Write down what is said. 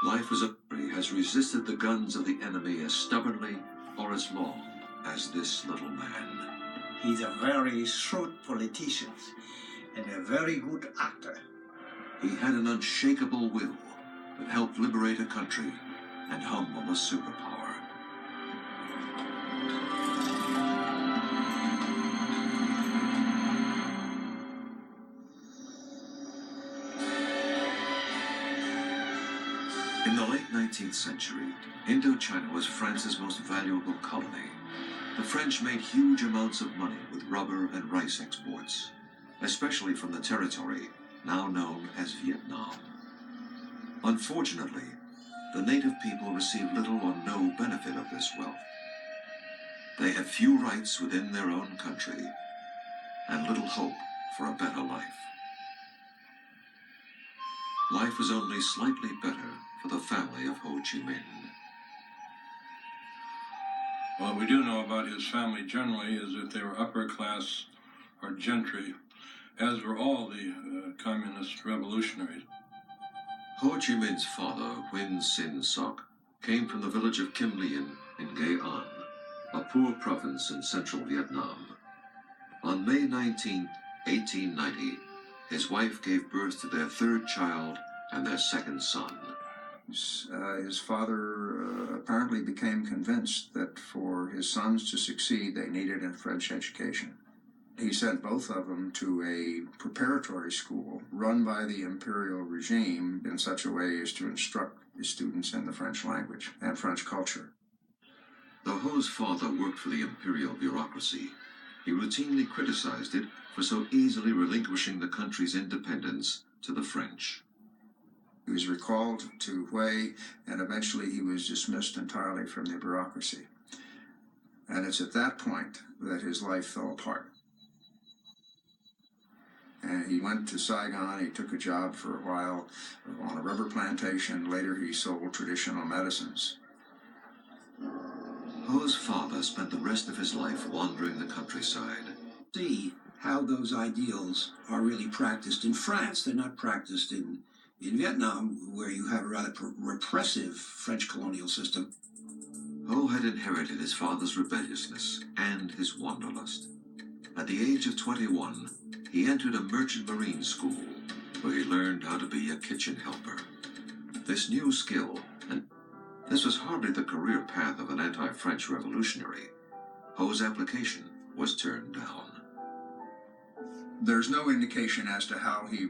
Life as a free has resisted the guns of the enemy as stubbornly or as long as this little man. He's a very shrewd politician and a very good actor. He had an unshakable will that helped liberate a country and humble a superpower. In the late 19th century, Indochina was France's most valuable colony. The French made huge amounts of money with rubber and rice exports, especially from the territory now known as Vietnam. Unfortunately, the native people received little or no benefit of this wealth. They had few rights within their own country and little hope for a better life. Life was only slightly better for the family of Ho Chi Minh. What we do know about his family generally is that they were upper class or gentry, as were all the communist revolutionaries. Ho Chi Minh's father, Nguyen Sinh Soc, came from the village of Kim Lien in Nghệ An, a poor province in central Vietnam. On May 19, 1890, his wife gave birth to their third child and their second son. His father apparently became convinced that for his sons to succeed, they needed a French education. He sent both of them to a preparatory school run by the imperial regime in such a way as to instruct the students in the French language and French culture. Though Ho's father worked for the imperial bureaucracy, he routinely criticized it for so easily relinquishing the country's independence to the French. He was recalled to Hue, and eventually he was dismissed entirely from the bureaucracy. And it's at that point that his life fell apart. And he went to Saigon. He took a job for a while on a rubber plantation. Later he sold traditional medicines. Ho's father spent the rest of his life wandering the countryside. See how those ideals are really practiced in France. They're not practiced in Vietnam, where you have a rather repressive French colonial system. Ho had inherited his father's rebelliousness and his wanderlust. At the age of 21, he entered a merchant marine school, where he learned how to be a kitchen helper. This new skill, and this was hardly the career path of an anti-French revolutionary, Ho's application was turned down. There's no indication as to how he